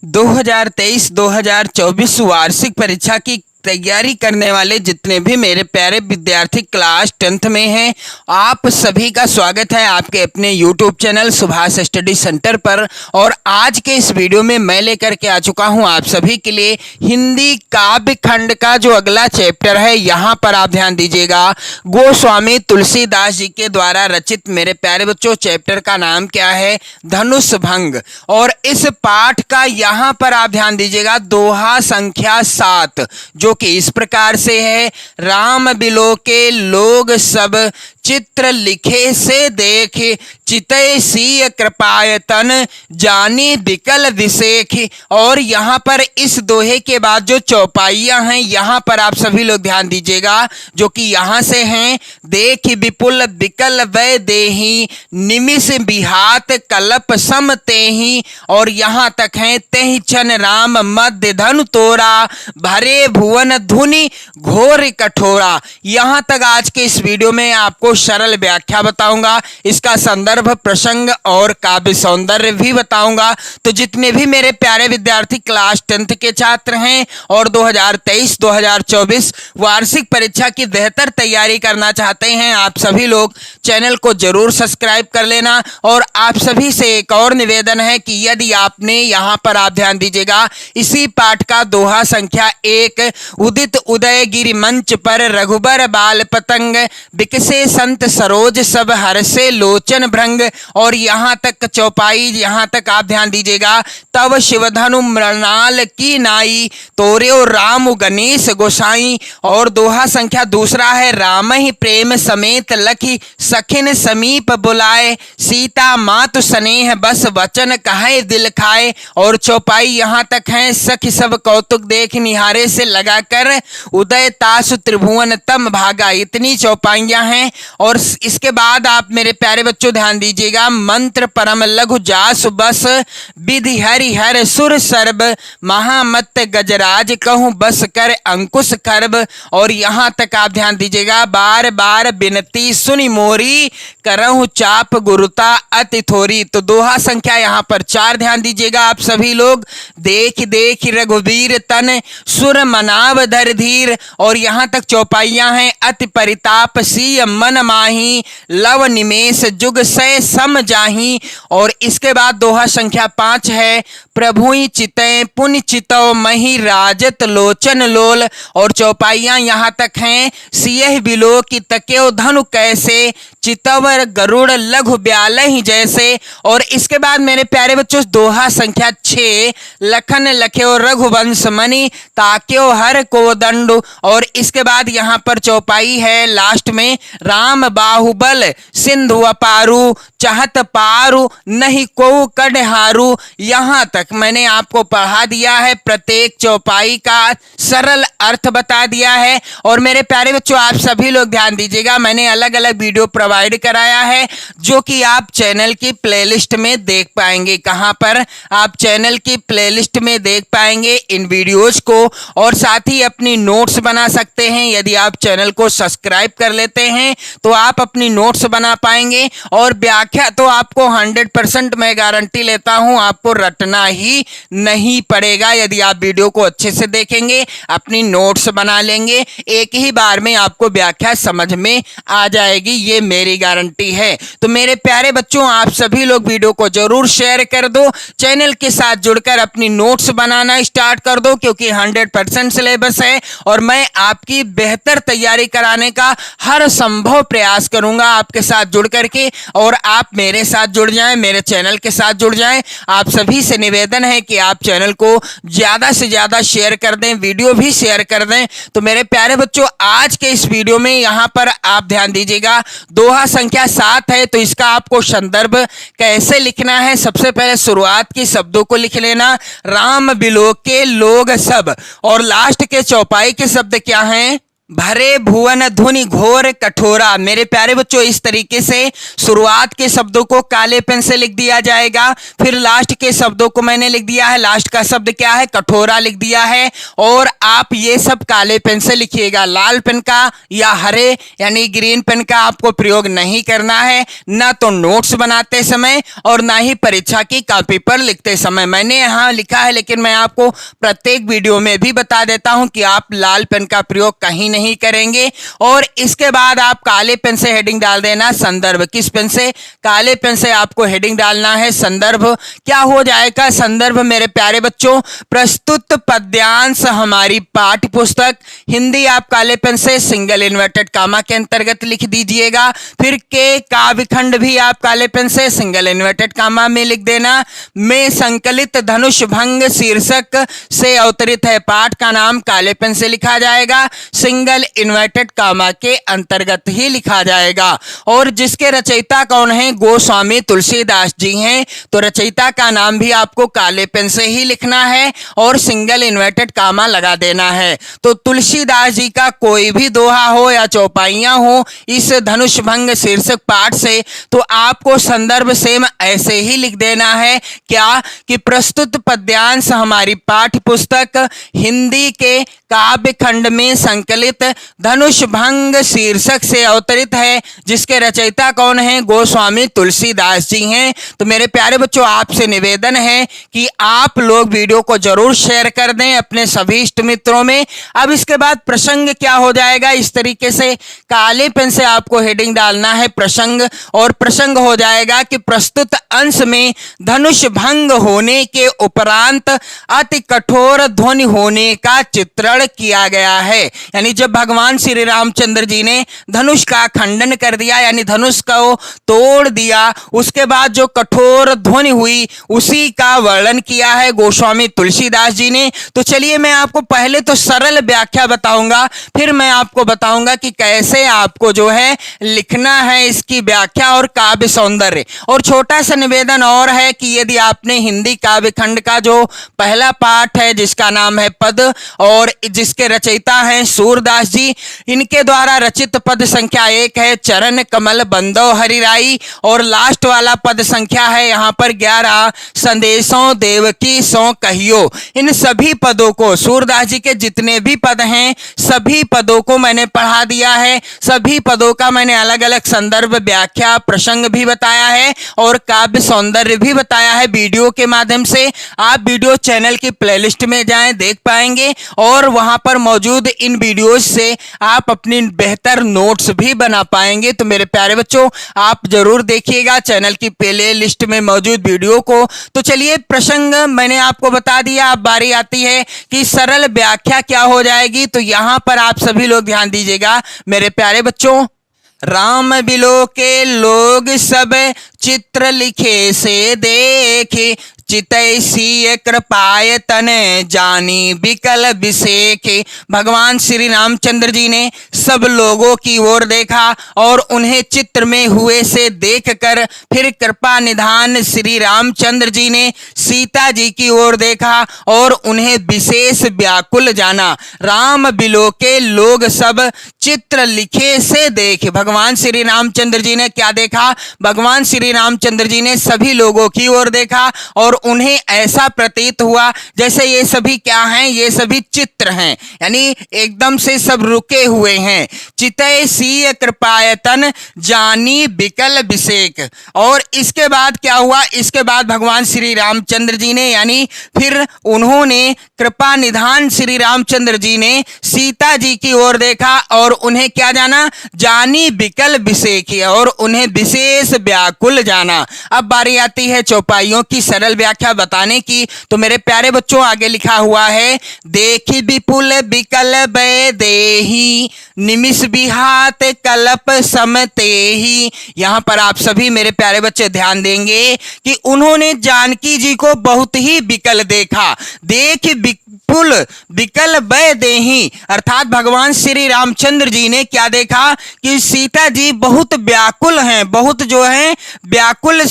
2023-2024 वार्षिक परीक्षा की तैयारी करने वाले जितने भी मेरे प्यारे विद्यार्थी क्लास 10th में हैं, आप सभी का स्वागत है आपके अपने YouTube channel Subhash study centre पर। और आज के इस वीडियो में मैं लेकर के आ चुका हूं आप सभी के लिए हिंदी काव्य खंड का जो अगला चैप्टर है। यहां पर आप ध्यान दीजिएगा, गोस्वामी तुलसीदास जी के द्वारा रचित मेरे प्यारे बच्चों चैप्टर का नाम क्या है? धनुष भंग। और इस पाठ का यहां पर आप ध्यान दीजिएगा दोहा संख्या 7 जो कि इस प्रकार से है। राम बिलोके लोग सब चित्र लिखे से देख, चितय सीय कृपायतन जानी बिकल विशेख। और यहाँ पर इस दोहे के बाद जो चौपाइयां हैं यहाँ पर आप सभी लोग ध्यान दीजिएगा, जो कि यहाँ से हैं। देख विपुल बिकल वै देही, निमिष बिहात कलप सम तेही। और यहाँ तक हैं, तेहि छन राम मध्य धनु तोरा, भरे भुवन धुनि घोर कठोरा। यहाँ तक आज के इस वीडियो में आपको सरल व्याख्या बताऊंगा, इसका संदर्भ प्रसंग और काव्य सौंदर्य भी बताऊंगा। तो जितने भी मेरे प्यारे विद्यार्थी क्लास 10th के छात्र हैं और 2023-2024 वार्षिक परीक्षा की बेहतर तैयारी करना चाहते हैं, आप सभी लोग चैनल को जरूर सब्सक्राइब कर लेना। और आप सभी से एक और निवेदन है कि यदि आपने यहाँ पर आप ध्यान दीजिएगा, इसी पाठ का दोहा संख्या 1, उदित उदय गिरि मंच पर रघुबर बाल पतंग, बिकसे संत सरोज सब हर्षे लोचन भृंग। और यहाँ तक चौपाई, यहाँ तक आप ध्यान दीजिएगा, तब शिवधनु मृणाल की नाई, तोर्यो राम गणेश गोसाई। और दोहा संख्या 2 है, राम ही प्रेम समेत लखी, सखिन समीप बुलाए, सीता मातु स्नेह बस वचन कहे दिल खाए। और चौपाई यहाँ तक है, सखी सब कौतुक देख निहारे से लगाकर, उदय तासु त्रिभुवन तम भागा। इतनी चौपाइयां हैं। और इसके बाद आप मेरे प्यारे बच्चों ध्यान दीजिएगा, मंत्र परम लघु जासु बस, विधि हरि हर सुर सर्ब, महामत गजराज कहूं बस कर अंकुश खर्ब। और यहाँ तक आप ध्यान दीजिएगा, बार बार बिनती सुनि मोरी, करहु चाप गुरुता अति थोरी। तो दोहा संख्या यहाँ पर 4 ध्यान दीजिएगा आप सभी लोग, देख देख रघुवीर तन, सुर मनाव धर धीर। और यहाँ तक चौपाइयां हैं, अति परिताप सीय मन माही, लव निमेष जुग से सम जाही। और इसके बाद दोहा संख्या 5 है, प्रभुई चितय पुण्य चितव मही राजत लोचन लोल। और चौपाइयां यहाँ तक हैं, सियह बिलो की तकेव धनु कैसे, चितवर गरुड़ लघु ब्यालहि जैसे। और इसके बाद मेरे प्यारे बच्चों दोहा संख्या 6, लखन लख्यो रघुवंश मणि, ताक्यो हर को दंडु। और इसके बाद यहाँ पर चौपाई है लास्ट में, राम बाहुबल सिंधु अपारू, चाहत पारू नहीं को कड़हारू। यहाँ तक मैंने आपको पढ़ा दिया है, प्रत्येक चौपाई का सरल अर्थ बता दिया है। और मेरे प्यारे बच्चों आप सभी लोग ध्यान दीजिएगा, मैंने अलग अलग वीडियो प्रोवाइड कराया है जो कि आप चैनल की प्लेलिस्ट में देख पाएंगे। कहां पर? आप चैनल की प्लेलिस्ट में देख पाएंगे इन वीडियोज को। और साथ ही अपनी नोट्स बना सकते हैं, यदि आप चैनल को सब्सक्राइब कर लेते हैं तो आप अपनी नोट्स बना पाएंगे। और व्याख्या तो आपको 100% मैं गारंटी लेता हूं आपको रटना ही नहीं पड़ेगा। यदि आप वीडियो को अच्छे से देखेंगे, अपनी नोट्स बना लेंगे, एक ही बार में आपको व्याख्या समझ में आ जाएगी, ये मेरी गारंटी है। तो मेरे प्यारे बच्चों आप सभी लोग वीडियो को जरूर शेयर कर दो, चैनल के साथ जुड़कर अपनी नोट्स बनाना स्टार्ट कर दो, क्योंकि 100% सिलेबस है और मैं आपकी बेहतर तैयारी कराने का हर संभव प्रयास करूंगा आपके साथ जुड़ करके। और आप मेरे साथ जुड़ जाएं, मेरे चैनल के साथ जुड़ जाएं। आप सभी से निवेदन है कि आप चैनल को ज्यादा से ज्यादा शेयर कर दें, वीडियो भी शेयर कर दें। तो मेरे प्यारे बच्चों आज के इस वीडियो में यहां पर आप ध्यान दीजिएगा, दोहा संख्या 7 है। तो इसका आपको संदर्भ कैसे लिखना है, सबसे पहले शुरुआत के शब्दों को लिख लेना, राम बिलोके लोग सब। और लास्ट के चौपाई के शब्द क्या हैं? भरे भुवन धुनि घोर कठोरा। मेरे प्यारे बच्चों, इस तरीके से शुरुआत के शब्दों को काले पेन से लिख दिया जाएगा, फिर लास्ट के शब्दों को मैंने लिख दिया है। लास्ट का शब्द क्या है? कठोरा लिख दिया है। और आप ये सब काले पेन से लिखिएगा। लाल पेन का या हरे यानी ग्रीन पेन का आपको प्रयोग नहीं करना है, ना तो नोट्स बनाते समय और ना ही परीक्षा की कॉपी पर लिखते समय। मैंने यहाँ लिखा है, लेकिन मैं आपको प्रत्येक वीडियो में भी बता देता हूं कि आप लाल पेन का प्रयोग कहीं नहीं करेंगे। और इसके बाद आप काले पेन से हेडिंग डाल देना संदर्भ। किस पेन से? काले पेन से आपको हेडिंग डालना है संदर्भ। क्या हो जाएगा संदर्भ मेरे प्यारे बच्चों? प्रस्तुत पद्यांश हमारी पाठ्य पुस्तक। हिंदी आप काले पेन से सिंगल इन्वर्टेड कामा के अंतर्गत लिख दीजिएगा। फिर के काव्य खंड भी आप काले पेन से सिंगल इन्वर्टेड कामा में लिख देना। में संकलित धनुष भंग शीर्षक से अवतरित है पाठ का नाम काले पेन से लिखा जाएगा, सिंगल इन्वर्टेड कामा के अंतर्गत ही लिखा जाएगा। और जिसके रचयिता कौन है? गोस्वामी तुलसीदास जी हैं, तो रचयिता का नाम भी आपको काले पेन से ही लिखना है और सिंगल इन्वर्टेड कामा लगा देना है। तो तुलसीदास जी का कोई भी दोहा हो या चौपाइयां हो इस धनुष भंग शीर्षक पाठ से, तो आपको संदर्भ सेम ऐसे ही लिख देना है। क्या कि प्रस्तुत पद्यांश हमारी पाठ्य पुस्तक हिंदी के काव्य खंड में संकलित धनुष भंग शीर्षक से अवतरित है, जिसके रचयिता कौन है? गोस्वामी तुलसीदास जी हैं। तो मेरे प्यारे बच्चों, आपसे निवेदन है कि आप लोग वीडियो को जरूर शेयर कर दें अपने सभी इष्ट मित्रों में। अब इसके बाद प्रसंग क्या हो जाएगा? इस तरीके से काले पेन से आपको हेडिंग डालना है प्रसंग, और प्रसंग हो जाएगा कि प्रस्तुत अंश में धनुष भंग होने के उपरांत अति कठोर ध्वनि होने का चित्रण किया गया है। यानी जब भगवान श्री रामचंद्र जी ने धनुष का खंडन कर दिया, यानी धनुष को तोड़ दिया, उसके बाद जो कठोर ध्वनि हुई उसी का वर्णन किया है गोस्वामी तुलसीदास जी ने। तो चलिए मैं आपको पहले तो सरल व्याख्या बताऊंगा, फिर मैं आपको बताऊंगा कि कैसे आपको जो है लिखना है इसकी व्याख्या और काव्य सौंदर्य। और छोटा सा निवेदन और है कि यदि आपने हिंदी काव्य खंड का जो पहला पाठ है जिसका नाम है पद और जिसके रचयिता हैं सूरदास जी, इनके द्वारा रचित पद संख्या 1 है चरण कमल बंदो हरिराई, और लास्ट वाला पद संख्या है यहाँ पर 11 संदेशों देवकी सो कहियो। इन सभी पदों को, सूरदास जी के जितने भी पद हैं सभी पदों को मैंने पढ़ा दिया है। सभी पदों का मैंने अलग अलग संदर्भ व्याख्या प्रसंग भी बताया है और काव्य सौंदर्य भी बताया है वीडियो के माध्यम से। आप वीडियो चैनल की प्लेलिस्ट में जाएं, देख पाएंगे, और वहां पर मौजूद इन वीडियोस से आप अपनी बेहतर नोट्स भी बना पाएंगे। तो मेरे प्यारे बच्चों, आप जरूर देखिएगा चैनल की प्ले लिस्ट में मौजूद वीडियो को। तो चलिए प्रसंग मैंने आपको बता दिया, अब बारी आती है कि सरल व्याख्या क्या हो जाएगी। तो यहां पर आप सभी लोग ध्यान दीजिएगा मेरे प्यारे बच्चों। राम बिलो के लोग सब चित्र लिखे से देखे, चितैसी कृपाय तन जानी विकल विषेखे। भगवान श्री रामचंद्र जी ने सब लोगों की ओर देखा और उन्हें चित्र में हुए से देखकर फिर कृपा निधान श्री रामचंद्र जी ने सीता जी की ओर देखा और उन्हें विशेष व्याकुल जाना। राम बिलो के लोग सब चित्र लिखे से देखे। भगवान श्री रामचंद्र जी ने क्या देखा? भगवान श्री रामचंद्र जी ने सभी लोगों की ओर देखा और उन्हें ऐसा प्रतीत हुआ जैसे ये सभी क्या हैं? ये सभी चित्र हैं, यानी एकदम से सब रुके हुए हैं। चितय सीय कृपायतन जानी विकल विषेक। और इसके बाद क्या हुआ? इसके बाद भगवान श्री रामचंद्र जी ने, यानी फिर उन्होंने कृपा निधान श्री रामचंद्र जी ने सीता जी की ओर देखा और उन्हें क्या जाना? जानी विकल विषेक, और उन्हें विशेष व्याकुल जाना। अब बारी आती है चौपाइयों की सरल व्याख्या बताने की। तो मेरे प्यारे बच्चों, आगे लिखा हुआ है, देखी विपुल विकल बै देही निमिष बिहात कल्प समते ही। यहां पर आप सभी मेरे प्यारे बच्चे ध्यान देंगे कि उन्होंने जानकी जी को बहुत ही विकल देखा। देख विपुल विकल बै देही, अर्थात भगवान श्री रामचंद्र जी ने क्या देखा कि सीता जी बहुत व्याकुल हैं, बहुत जो है व्याकुल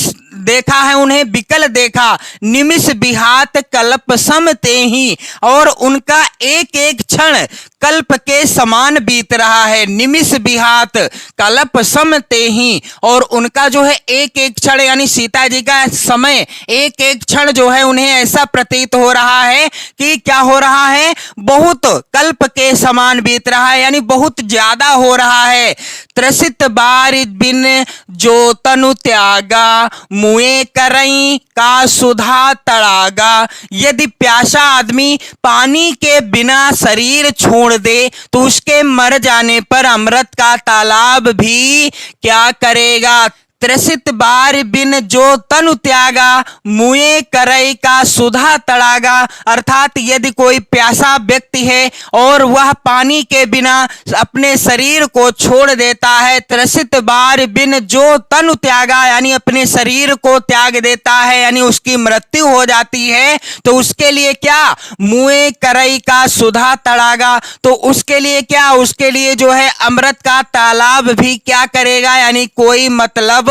देखा है उन्हें विकल देखा, निमिष बिहात कल्प सम तेहि, और उनका एक एक क्षण कल्प के समान बीत रहा है। निमिष बिहात कल्प सम तेहि, और उनका जो है एक एक क्षण यानी सीता जी का समय एक एक क्षण जो है उन्हें ऐसा प्रतीत हो रहा है कि क्या हो रहा है, बहुत कल्प के समान बीत रहा है, यानी बहुत ज्यादा हो रहा है। त्रसित बार बिन जो तनु त्यागा, मुए करई का सुधा तड़ागा। यदि प्यासा आदमी पानी के बिना शरीर छोड़ दे तो उसके मर जाने पर अमृत का तालाब भी क्या करेगा। त्रसित बार बिन जो तनु त्यागा, मुए करई का सुधा तड़ागा, अर्थात यदि कोई प्यासा व्यक्ति है और वह पानी के बिना अपने शरीर को छोड़ देता है, त्रसित बार बिन जो तनु त्यागा यानी अपने शरीर को त्याग देता है, यानी उसकी मृत्यु हो जाती है, तो उसके लिए क्या, मुए करई का सुधा तड़ागा, तो उसके लिए क्या, उसके लिए जो है अमृत का तालाब भी क्या करेगा, यानी कोई मतलब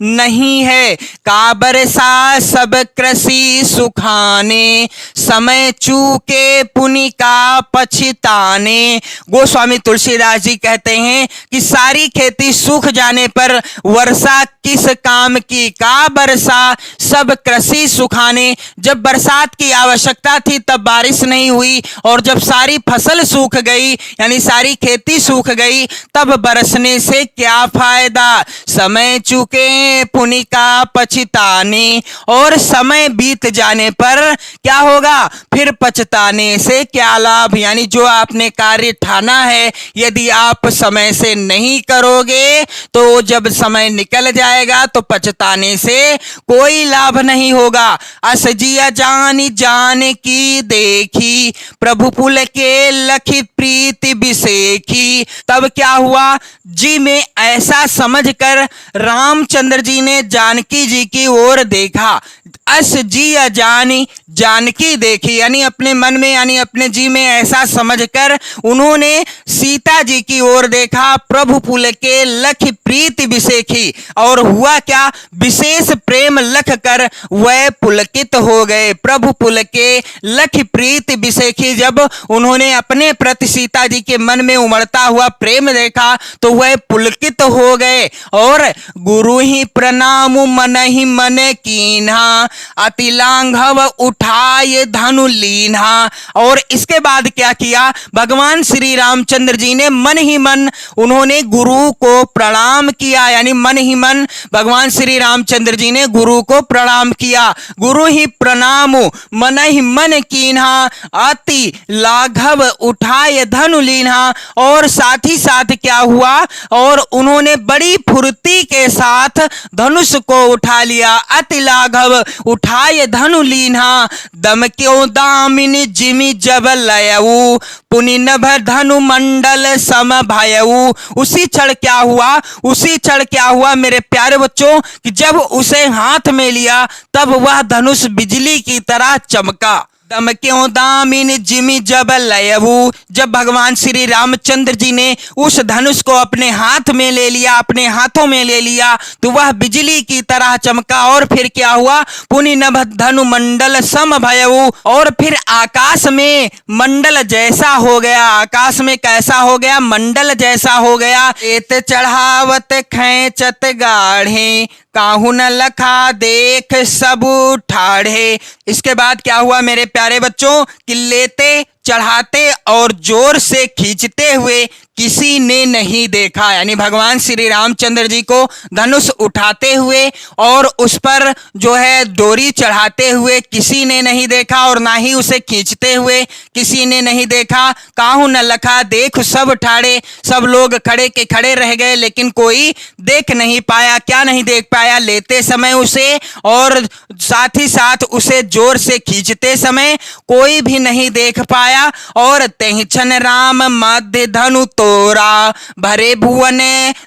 नहीं है। काबरसा सब कृषि सुखाने, समय चूके पुनि का पछताने। गोस्वामी तुलसीदास जी कहते हैं कि सारी खेती सूख जाने पर वर्षा किस काम की। का बरसा सब कृषि सुखाने, जब बरसात की आवश्यकता थी तब बारिश नहीं हुई, और जब सारी फसल सूख गई यानी सारी खेती सूख गई तब बरसने से क्या फायदा। समय चूके पुनि का पछताने, और समय बीत जाने पर क्या होगा, फिर पछताने से क्या लाभ, यानी जो आपने कार्य ठाना है यदि आप समय से नहीं करोगे तो जब समय निकल जाएगा तो पछताने से कोई लाभ नहीं होगा। अस जिया जानी जान की देखी, प्रभु पुल के लखी प्रीति बिसेखी। तब क्या हुआ, जी में ऐसा समझकर रामचंद्र जी ने जानकी जी की ओर देखा। अस जिया जानी, जानकी देखी, यानी अपने मन में यानी अपने जी में ऐसा समझकर उन्होंने सीता जी की ओर देखा। प्रभु पुल के लख प्रीति बिसेखी, और हुआ क्या, विशेष प्रेम लख कर वह पुलकित हो गए। प्रभु पुल के लख प्रीति बिसेखी, जब उन्होंने अपने प्रति सीता जी के मन में उमड़ता हुआ प्रेम देखा तो वह पुलकित हो गए। और गुरु ही प्रणाम मन ही मन कीन्हा, अति लांघव उठाए धनु लीन्हा। और इसके बाद क्या किया, भगवान श्री रामचंद्र जी ने मन ही मन उन्होंने गुरु को प्रणाम किया, यानी मन ही मन भगवान श्री रामचंद्र जी ने गुरु को प्रणाम किया। गुरु ही प्रणाम मन ही मन कीन्हा, अति लाघव उठाए धनु लीन्हा। और साथ ही साथ क्या हुआ, और उन्होंने बड़ी फुर्ती के साथ धनुष को उठा लिया। अति लाघव उठाए धनु लीन्हा, दम क्यों दामिनी जिमि जब लयऊ, पुनि नभ धनु मंडल सम भयऊ। उसी क्षण क्या हुआ, उसी क्षण क्या हुआ मेरे प्यारे बच्चों, कि जब उसे हाथ में लिया तब वह धनुष बिजली की तरह चमका। दम क्यों दामिनी जिमि जब लयऊ, जब भगवान श्री रामचंद्र जी ने उस धनुष को अपने हाथ में ले लिया, अपने हाथों में ले लिया, तो वह बिजली की तरह चमका। और फिर क्या हुआ, पुनि नभ धनु मंडल सम भयऊ, और फिर आकाश में मंडल जैसा हो गया। आकाश में कैसा हो गया, मंडल जैसा हो गया। एत चढ़ावत खेचत गाढ़े, काहू न लखा देख सब ठाढ़े। इसके बाद क्या हुआ मेरे प्यारे बच्चों, कि लेते चढ़ाते और जोर से खींचते हुए किसी ने नहीं देखा, यानी भगवान श्री रामचंद्र जी को धनुष उठाते हुए और उस पर जो है डोरी चढ़ाते हुए किसी ने नहीं देखा, और ना ही उसे खींचते हुए किसी ने नहीं देखा। काहू न लखा देख सब ठाड़े, सब लोग खड़े के खड़े रह गए लेकिन कोई देख नहीं पाया। क्या नहीं देख पाया, लेते समय उसे और साथ ही साथ उसे जोर से खींचते समय कोई भी नहीं देख पाया। और तेहछन राम मध्य धनु तोरा, भरे भुवन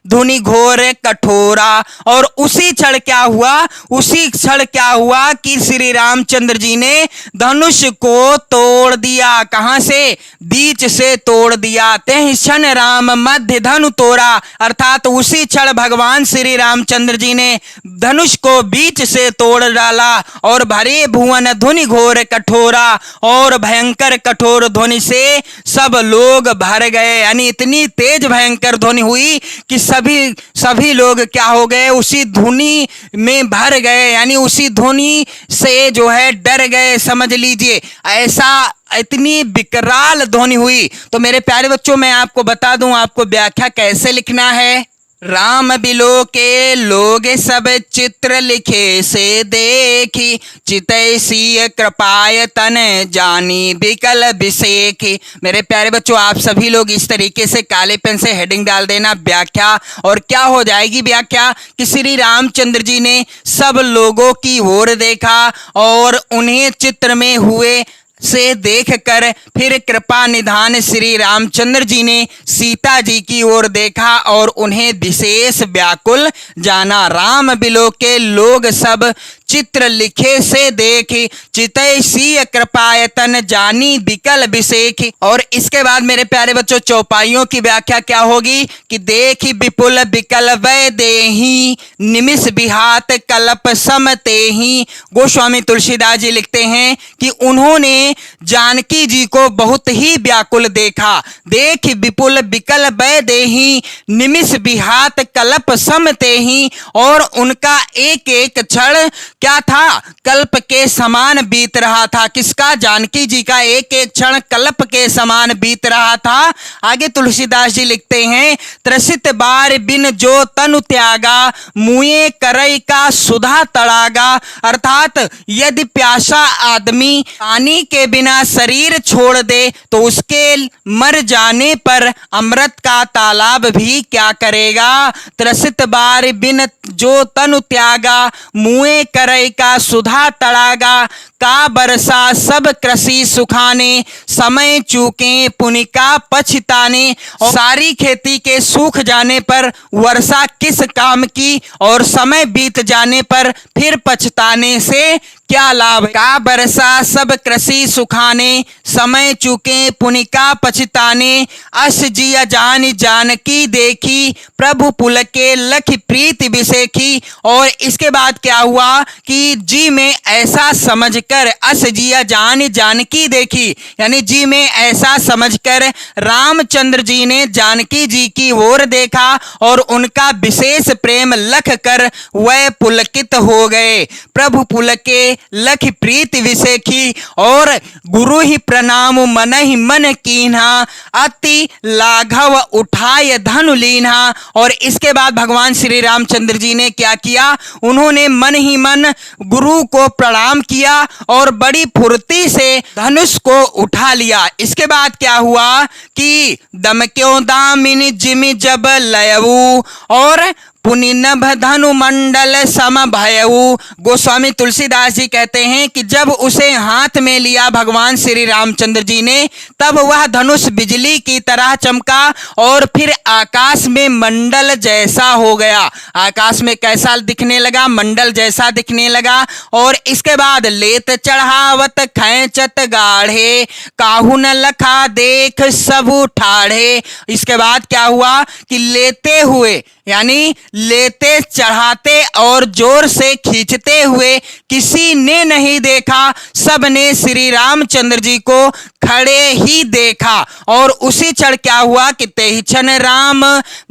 धुनि घोर कठोरा। और उसी क्षण क्या हुआ, उसी क्षण क्या हुआ कि श्री रामचंद्र जी ने धनुष को तोड़ दिया। कहां से, बीच से तोड़ दिया। तेहि क्षण राम मध्य धनु तोड़ा, अर्थात उसी क्षण भगवान श्री रामचंद्र जी ने धनुष को बीच से तोड़ डाला और भरे भुवन ध्वनि घोर कठोरा, और भयंकर कठोर ध्वनि से सब लोग भर गए। यानी इतनी तेज भयंकर ध्वनि हुई कि सभी लोग क्या हो गए, उसी ध्वनि में भर गए, यानी उसी ध्वनि से जो है डर गए, समझ लीजिए। ऐसा इतनी विकराल ध्वनि हुई। तो मेरे प्यारे बच्चों, मैं आपको बता दूं आपको व्याख्या कैसे लिखना है। राम बिलो के लोग सब चित्र लिखे से देखी, चितैसी कृपाय तन जानी बिकल बिसेखी। मेरे प्यारे बच्चों, आप सभी लोग इस तरीके से काले पेन से हेडिंग डाल देना व्याख्या, और क्या हो जाएगी व्याख्या कि श्री रामचंद्र जी ने सब लोगों की ओर देखा और उन्हें चित्र में हुए से देखकर फिर कृपा निधान श्री रामचंद्र जी ने सीता जी की ओर देखा और उन्हें विशेष व्याकुल जाना। राम बिलो के लोग सब चित्र लिखे से देखी, चितैसी कृपायतन जानी बिकल बिसेखी। और इसके बाद मेरे प्यारे बच्चों, चौपाइयों की व्याख्या क्या होगी कि देखी विपुल बिकल वै देही, निमिष बिहात कल्प सम तेहि। गोस्वामी तुलसीदास जी लिखते हैं कि उन्होंने जानकी जी को बहुत ही व्याकुल देखा। देख विपुल बिकल वै देही, निमिष बिहात कल्प सम तेहि। और उनका एक एक क्षण क्या था, कल्प के समान बीत रहा था। किसका? जानकी जी का एक एक क्षण कल्प के समान बीत रहा था। आगे तुलसीदास जी लिखते हैं, त्रसित बार बिन जो तनु त्यागा, मुए करई का सुधा तड़ागा। अर्थात यदि प्यासा आदमी पानी के बिना शरीर छोड़ दे तो उसके मर जाने पर अमृत का तालाब भी क्या करेगा। त्रसित बार बिन जो तनु त्यागा, मुए करई का सुधा तड़ागा। का बरसा सब कृषि सुखाने, समय चूके पुनिका पछताने। और सारी खेती के सूख जाने पर वर्षा किस काम की, और समय बीत जाने पर फिर पछताने से क्या लाभ। का बरसा सब कृषि सुखाने, समय चूके पुनिका पछताने। अस जिया जान जानकी देखी, प्रभु पुल के लख प्रीति बिसेखी। और इसके बाद क्या हुआ कि जी में ऐसा समझकर, अस जिया जान जानकी देखी, यानी जी में ऐसा समझकर रामचंद्र जी ने जानकी जी की ओर देखा और उनका विशेष प्रेम लख कर वह पुलकित हो गए। प्रभु पुल के लख प्रीति विसेखी, और गुरु ही प्रणाम मन ही मन कीन्हा, अति लाघव उठाय धनु लीन्हा। और इसके बाद भगवान श्री रामचंद्र जी ने क्या किया, उन्होंने मन ही मन गुरु को प्रणाम किया और बड़ी फुर्ती से धनुष को उठा लिया। इसके बाद क्या हुआ कि दमक्यों दामिनी जिमि जब लयऊ, और पुनिनभ धनु मंडल सम भयऊ। गोस्वामी तुलसीदास जी कहते हैं कि जब उसे हाथ में लिया भगवान श्री रामचंद्र जी ने, तब वह धनुष बिजली की तरह चमका और फिर आकाश में मंडल जैसा हो गया। आकाश में कैसा दिखने लगा? मंडल जैसा दिखने लगा। और इसके बाद लेत चढ़ावत खैंचत गाढ़े, काहू न लखा देख सबु ठाढ़े। इसके बाद क्या हुआ कि लेते हुए, यानी लेते चढ़ाते और जोर से खींचते हुए किसी ने नहीं देखा, सबने श्री रामचंद्र जी को खड़े ही देखा। और उसी क्षण क्या हुआ कि तेहि क्षण राम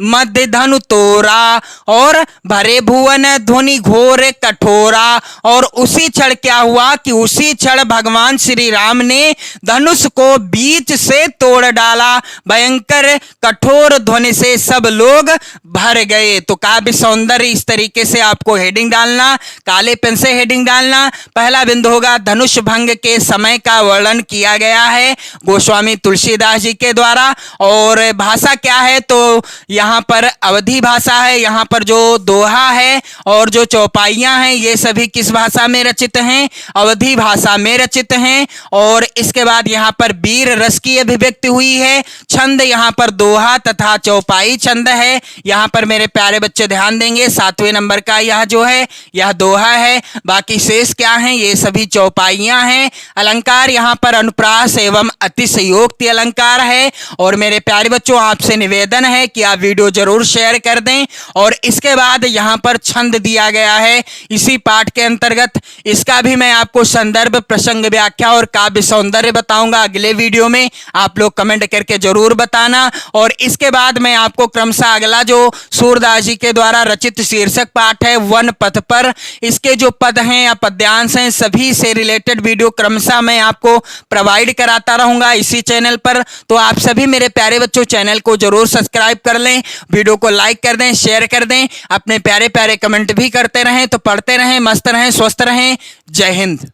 मध्य धनु तोरा, और भरे भुवन ध्वनि घोर कठोरा। और उसी क्षण क्या हुआ कि उसी क्षण भगवान श्री राम ने धनुष को बीच से तोड़ डाला। भयंकर कठोर ध्वनि से सब लोग भर गए। तो काव्य सौंदर्य इस तरीके से आपको हेडिंग डालना, काले पेन से हेडिंग डालना। पहला बिंदु होगा धनुष भंग के समय का वर्णन किया गया है गोस्वामी तुलसीदास जी के द्वारा। और भाषा क्या है, तो यहाँ पर अवधी भाषा है, यहाँ पर जो दोहा है और जो चौपाइयां हैं ये सभी किस भाषा में रचित हैं? अवधी भाषा में रचित हैं। और इसके बाद यहाँ पर वीर रस की अभिव्यक्ति हुई है। छंद यहाँ पर दोहा तथा चौपाई छंद है। यहाँ पर मेरे प्यारे बच्चे ध्यान देंगे, 7वें नंबर का यह जो है यह दोहा है। बाकी शेष क्या है? ये सभी चौपाइयां हैं। अलंकार यहाँ पर अनुप्रास एवं एवं अतिशयोक्ति अलंकार है। और मेरे प्यारे बच्चों, आपसे निवेदन है कि आप वीडियो जरूर शेयर कर दें। और इसके बाद यहाँ पर छंद दिया गया है इसी पाठ के अंतर्गत, इसका भी मैं आपको संदर्भ, प्रसंग, व्याख्या और काव्य सौंदर्य बताऊंगा अगले वीडियो में। आप लोग कमेंट करके जरूर बताना। और इसके बाद मैं आपको क्रमशः अगला जो सूरदास जी के द्वारा रचित शीर्षक पाठ है वन पथ पर, इसके जो पद हैं या पद्यांश हैं सभी से रिलेटेड वीडियो क्रमशः मैं आपको प्रोवाइड कराता रहूंगा इसी चैनल पर। तो आप सभी मेरे प्यारे बच्चों चैनल को जरूर सब्सक्राइब कर लें, वीडियो को लाइक कर दें, शेयर कर दें, अपने प्यारे प्यारे कमेंट भी करते रहें। तो पढ़ते रहें, मस्त रहें, स्वस्थ रहें। जय हिंद।